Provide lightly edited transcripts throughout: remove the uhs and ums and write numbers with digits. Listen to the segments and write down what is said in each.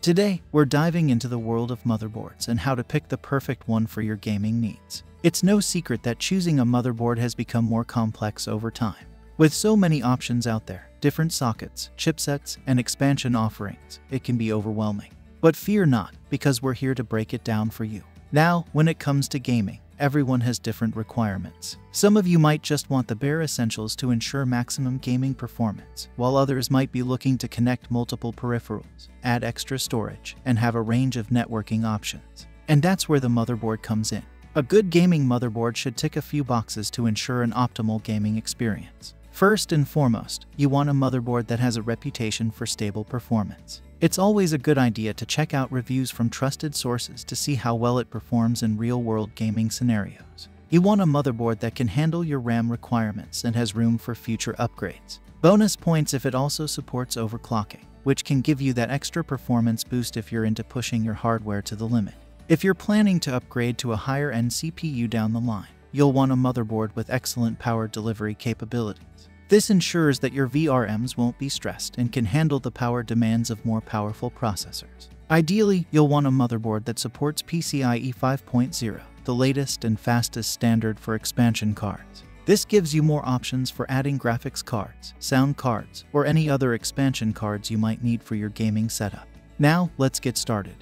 Today, we're diving into the world of motherboards and how to pick the perfect one for your gaming needs. It's no secret that choosing a motherboard has become more complex over time. With so many options out there, different sockets, chipsets, and expansion offerings, it can be overwhelming. But fear not, because we're here to break it down for you. Now, when it comes to gaming, everyone has different requirements. Some of you might just want the bare essentials to ensure maximum gaming performance, while others might be looking to connect multiple peripherals, add extra storage, and have a range of networking options. And that's where the motherboard comes in. A good gaming motherboard should tick a few boxes to ensure an optimal gaming experience. First and foremost, you want a motherboard that has a reputation for stable performance. It's always a good idea to check out reviews from trusted sources to see how well it performs in real-world gaming scenarios. You want a motherboard that can handle your RAM requirements and has room for future upgrades. Bonus points if it also supports overclocking, which can give you that extra performance boost if you're into pushing your hardware to the limit. If you're planning to upgrade to a higher-end CPU down the line, you'll want a motherboard with excellent power delivery capabilities. This ensures that your VRMs won't be stressed and can handle the power demands of more powerful processors. Ideally, you'll want a motherboard that supports PCIe 5.0, the latest and fastest standard for expansion cards. This gives you more options for adding graphics cards, sound cards, or any other expansion cards you might need for your gaming setup. Now, let's get started.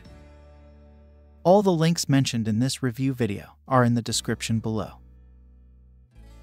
All the links mentioned in this review video are in the description below.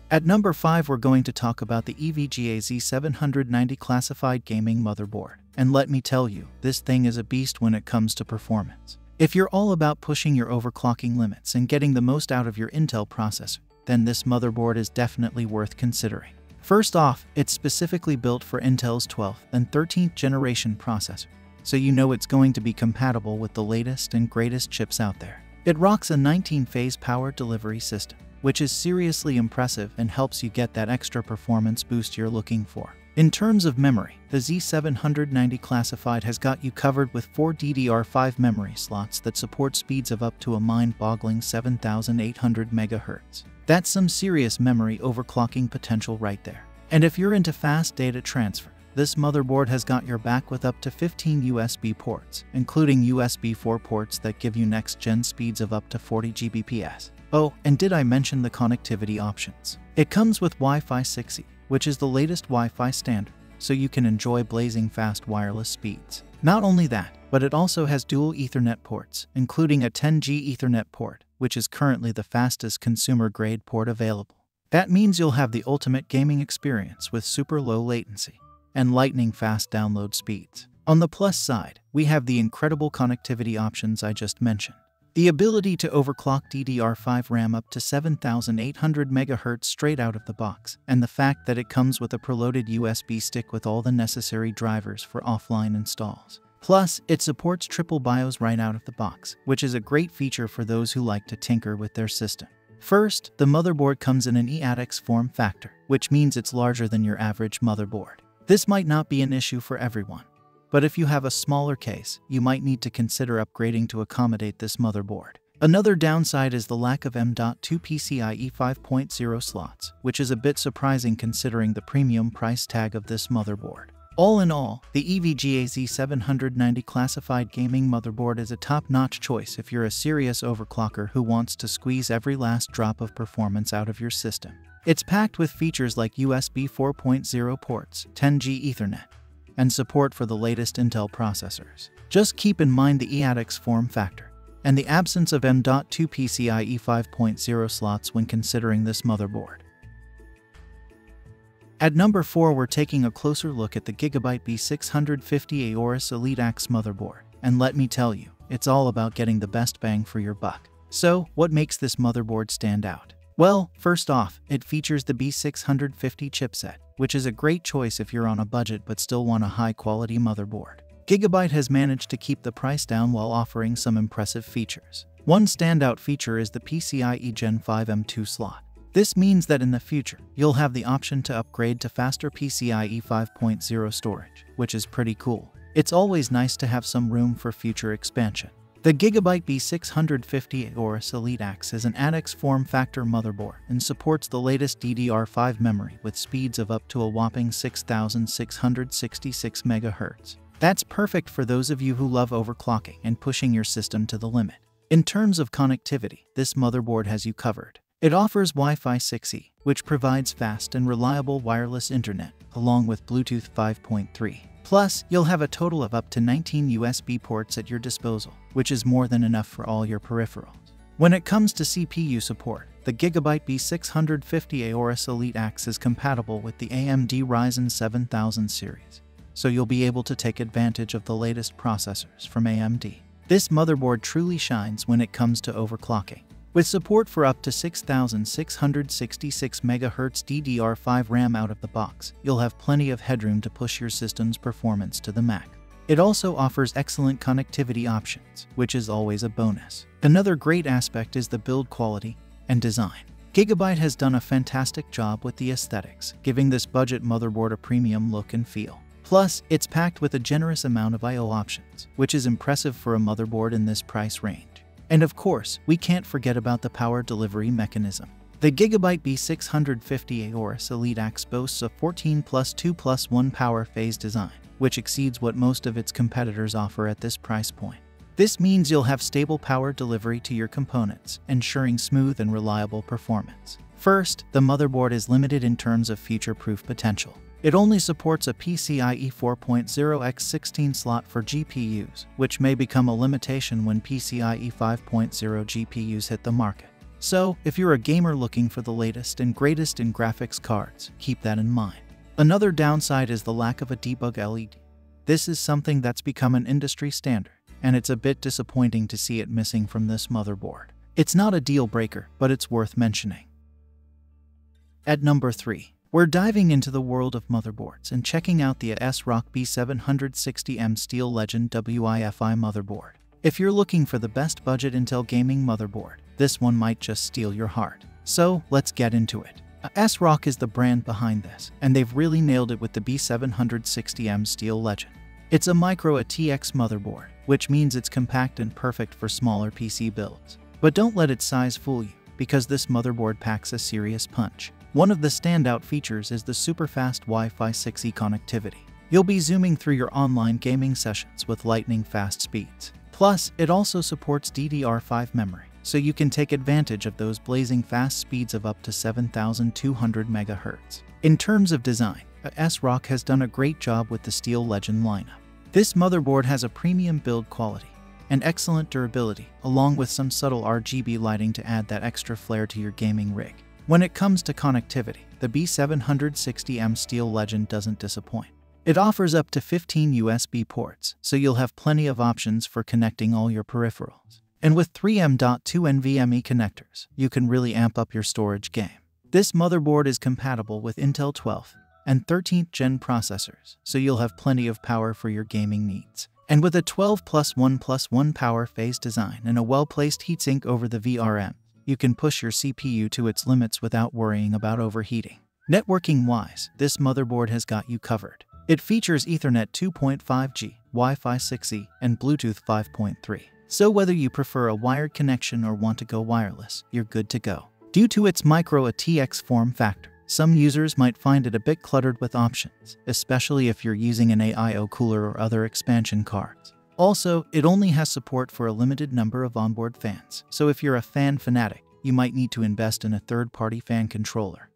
At number 5, we're going to talk about the EVGA Z790 classified gaming motherboard. And let me tell you, this thing is a beast when it comes to performance. If you're all about pushing your overclocking limits and getting the most out of your Intel processor, then this motherboard is definitely worth considering. First off, it's specifically built for Intel's 12th and 13th generation processor, so you know it's going to be compatible with the latest and greatest chips out there. It rocks a 19-phase power delivery system, which is seriously impressive and helps you get that extra performance boost you're looking for. In terms of memory, the Z790 classified has got you covered with 4 DDR5 memory slots that support speeds of up to a mind-boggling 7,800 MHz. That's some serious memory overclocking potential right there. And if you're into fast data transfer, this motherboard has got your back with up to 15 USB ports, including USB 4 ports that give you next-gen speeds of up to 40 Gbps. Oh, and did I mention the connectivity options? It comes with Wi-Fi 6E, which is the latest Wi-Fi standard, so you can enjoy blazing fast wireless speeds. Not only that, but it also has dual Ethernet ports, including a 10G Ethernet port, which is currently the fastest consumer-grade port available. That means you'll have the ultimate gaming experience with super low latency and lightning-fast download speeds. On the plus side, we have the incredible connectivity options I just mentioned. The ability to overclock DDR5 RAM up to 7,800 MHz straight out of the box, and the fact that it comes with a preloaded USB stick with all the necessary drivers for offline installs. Plus, it supports triple BIOS right out of the box, which is a great feature for those who like to tinker with their system. First, the motherboard comes in an eATX form factor, which means it's larger than your average motherboard. This might not be an issue for everyone, but if you have a smaller case, you might need to consider upgrading to accommodate this motherboard. Another downside is the lack of M.2 PCIe 5.0 slots, which is a bit surprising considering the premium price tag of this motherboard. All in all, the EVGA Z790 classified gaming motherboard is a top-notch choice if you're a serious overclocker who wants to squeeze every last drop of performance out of your system. It's packed with features like USB 4.0 ports, 10G Ethernet, and support for the latest Intel processors. Just keep in mind the eATX form factor and the absence of M.2 PCIe 5.0 slots when considering this motherboard. At number 4, we're taking a closer look at the GIGABYTE B650 AORUS Elite Axe motherboard, and let me tell you, it's all about getting the best bang for your buck. So, what makes this motherboard stand out? Well, first off, it features the B650 chipset, which is a great choice if you're on a budget but still want a high-quality motherboard. GIGABYTE has managed to keep the price down while offering some impressive features. One standout feature is the PCIe Gen 5 M.2 slot. This means that in the future, you'll have the option to upgrade to faster PCIe 5.0 storage, which is pretty cool. It's always nice to have some room for future expansion. The GIGABYTE B650 AORUS Elite Axe is an ATX form factor motherboard and supports the latest DDR5 memory with speeds of up to a whopping 6,666 MHz. That's perfect for those of you who love overclocking and pushing your system to the limit. In terms of connectivity, this motherboard has you covered. It offers Wi-Fi 6E, which provides fast and reliable wireless internet, along with Bluetooth 5.3. Plus, you'll have a total of up to 19 USB ports at your disposal, which is more than enough for all your peripherals. When it comes to CPU support, the GIGABYTE B650 AORUS Elite X is compatible with the AMD Ryzen 7000 series, so you'll be able to take advantage of the latest processors from AMD. This motherboard truly shines when it comes to overclocking. With support for up to 6666 MHz DDR5 RAM out of the box, you'll have plenty of headroom to push your system's performance to the max. It also offers excellent connectivity options, which is always a bonus. Another great aspect is the build quality and design. GIGABYTE has done a fantastic job with the aesthetics, giving this budget motherboard a premium look and feel. Plus, it's packed with a generous amount of I/O options, which is impressive for a motherboard in this price range. And of course, we can't forget about the power delivery mechanism. The GIGABYTE B650 AORUS Elite X boasts a 14+2+1 power phase design, which exceeds what most of its competitors offer at this price point. This means you'll have stable power delivery to your components, ensuring smooth and reliable performance. First, the motherboard is limited in terms of future-proof potential. It only supports a PCIe 4.0x16 slot for GPUs, which may become a limitation when PCIe 5.0 GPUs hit the market. So, if you're a gamer looking for the latest and greatest in graphics cards, keep that in mind. Another downside is the lack of a debug LED. This is something that's become an industry standard, and it's a bit disappointing to see it missing from this motherboard. It's not a deal breaker, but it's worth mentioning. At number 3, we're diving into the world of motherboards and checking out the ASRock B760M Steel Legend WiFi motherboard. If you're looking for the best budget Intel gaming motherboard, this one might just steal your heart. So, let's get into it. ASRock is the brand behind this, and they've really nailed it with the B760M Steel Legend. It's a micro ATX motherboard, which means it's compact and perfect for smaller PC builds. But don't let its size fool you, because this motherboard packs a serious punch. One of the standout features is the super-fast Wi-Fi 6E connectivity. You'll be zooming through your online gaming sessions with lightning-fast speeds. Plus, it also supports DDR5 memory, so you can take advantage of those blazing fast speeds of up to 7,200 MHz. In terms of design, ASRock has done a great job with the Steel Legend lineup. This motherboard has a premium build quality and excellent durability, along with some subtle RGB lighting to add that extra flair to your gaming rig. When it comes to connectivity, the B760M Steel Legend doesn't disappoint. It offers up to 15 USB ports, so you'll have plenty of options for connecting all your peripherals. And with 3.2 NVMe connectors, you can really amp up your storage game. This motherboard is compatible with Intel 12th and 13th Gen processors, so you'll have plenty of power for your gaming needs. And with a 12+1+1 power phase design and a well-placed heatsink over the VRM, you can push your CPU to its limits without worrying about overheating. Networking-wise, this motherboard has got you covered. It features Ethernet 2.5G, Wi-Fi 6E, and Bluetooth 5.3. So whether you prefer a wired connection or want to go wireless, you're good to go. Due to its micro ATX form factor, some users might find it a bit cluttered with options, especially if you're using an AIO cooler or other expansion cards. Also, it only has support for a limited number of onboard fans, so if you're a fan fanatic, you might need to invest in a third-party fan controller.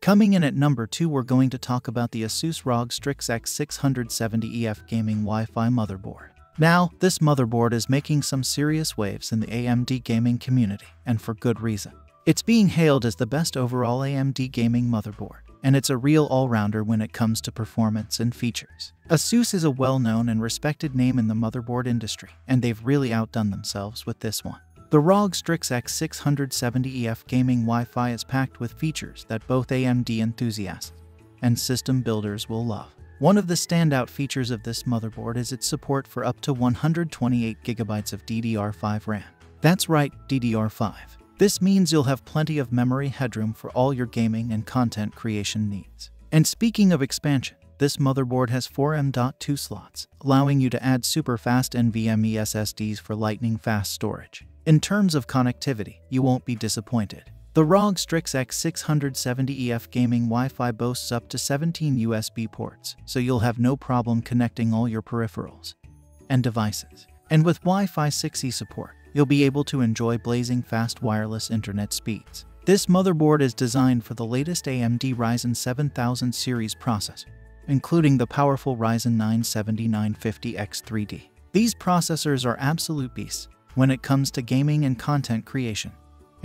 Coming in at number 2, we're going to talk about the ASUS ROG Strix X670EF Gaming Wi-Fi motherboard. Now, this motherboard is making some serious waves in the AMD gaming community, and for good reason. It's being hailed as the best overall AMD gaming motherboard, and it's a real all-rounder when it comes to performance and features. ASUS is a well-known and respected name in the motherboard industry, and they've really outdone themselves with this one. The ROG Strix X670EF gaming Wi-Fi is packed with features that both AMD enthusiasts and system builders will love. One of the standout features of this motherboard is its support for up to 128 GB of DDR5 RAM. That's right, DDR5. This means you'll have plenty of memory headroom for all your gaming and content creation needs. And speaking of expansion, this motherboard has 4 M.2 slots, allowing you to add super fast NVMe SSDs for lightning-fast storage. In terms of connectivity, you won't be disappointed. The ROG Strix X670EF gaming Wi-Fi boasts up to 17 USB ports, so you'll have no problem connecting all your peripherals and devices. And with Wi-Fi 6E support, you'll be able to enjoy blazing fast wireless internet speeds. This motherboard is designed for the latest AMD Ryzen 7000 series processor, including the powerful Ryzen 9 7950X3D. These processors are absolute beasts when it comes to gaming and content creation.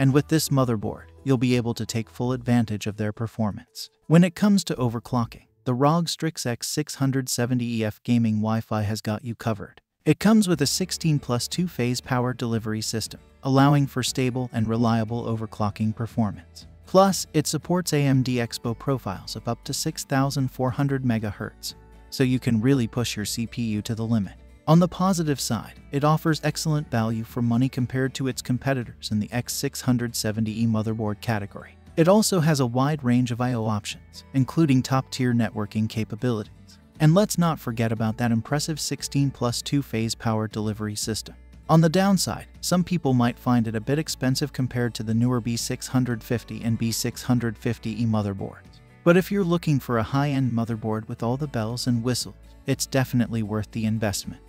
And with this motherboard, you'll be able to take full advantage of their performance. When it comes to overclocking, the ROG Strix X670EF gaming Wi-Fi has got you covered. It comes with a 16+ two-phase power delivery system, allowing for stable and reliable overclocking performance. Plus, it supports AMD Expo profiles of up to 6400 MHz, so you can really push your CPU to the limit. On the positive side, it offers excellent value for money compared to its competitors in the X670E motherboard category. It also has a wide range of I/O options, including top-tier networking capabilities. And let's not forget about that impressive 16+ two-phase power delivery system. On the downside, some people might find it a bit expensive compared to the newer B650 and B650E motherboards. But if you're looking for a high-end motherboard with all the bells and whistles, it's definitely worth the investment.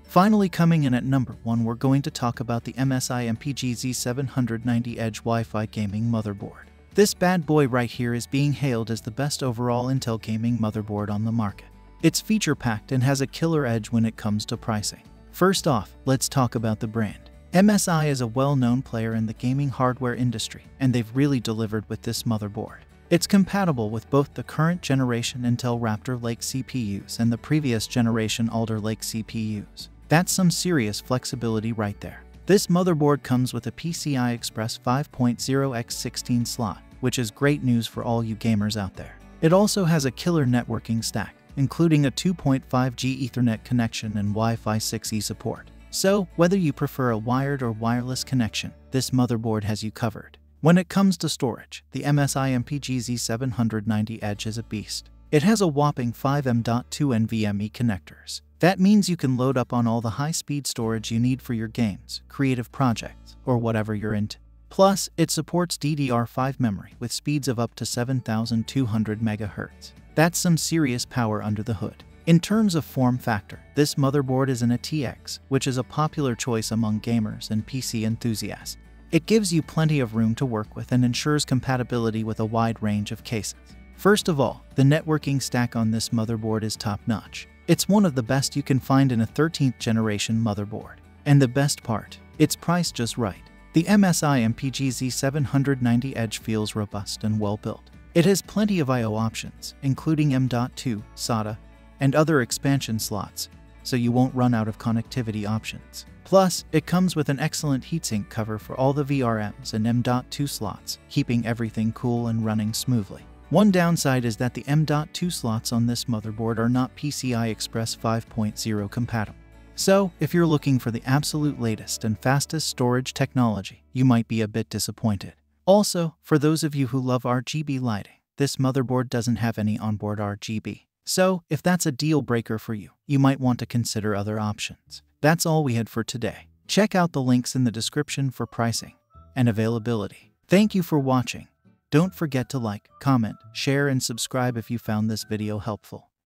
Finally, coming in at number 1, we're going to talk about the MSI MPG Z790 Edge Wi-Fi gaming motherboard. This bad boy right here is being hailed as the best overall Intel gaming motherboard on the market. It's feature-packed and has a killer edge when it comes to pricing. First off, let's talk about the brand. MSI is a well-known player in the gaming hardware industry, and they've really delivered with this motherboard. It's compatible with both the current generation Intel Raptor Lake CPUs and the previous generation Alder Lake CPUs. That's some serious flexibility right there. This motherboard comes with a PCI Express 5.0x16 slot, which is great news for all you gamers out there. It also has a killer networking stack, including a 2.5G Ethernet connection and Wi-Fi 6E support. So, whether you prefer a wired or wireless connection, this motherboard has you covered. When it comes to storage, the MSI MPG Z790 Edge is a beast. It has a whopping 5 M.2 NVMe connectors. That means you can load up on all the high-speed storage you need for your games, creative projects, or whatever you're into. Plus, it supports DDR5 memory with speeds of up to 7200 MHz. That's some serious power under the hood. In terms of form factor, this motherboard is an ATX, which is a popular choice among gamers and PC enthusiasts. It gives you plenty of room to work with and ensures compatibility with a wide range of cases. First of all, the networking stack on this motherboard is top-notch. It's one of the best you can find in a 13th generation motherboard. And the best part, it's priced just right. The MSI MPG Z790 Edge feels robust and well built. It has plenty of I/O options, including M.2, SATA, and other expansion slots, so you won't run out of connectivity options. Plus, it comes with an excellent heatsink cover for all the VRMs and M.2 slots, keeping everything cool and running smoothly. One downside is that the M.2 slots on this motherboard are not PCI Express 5.0 compatible. So, if you're looking for the absolute latest and fastest storage technology, you might be a bit disappointed. Also, for those of you who love RGB lighting, this motherboard doesn't have any onboard RGB. So, if that's a deal breaker for you, you might want to consider other options. That's all we had for today. Check out the links in the description for pricing and availability. Thank you for watching. Don't forget to like, comment, share, and subscribe if you found this video helpful.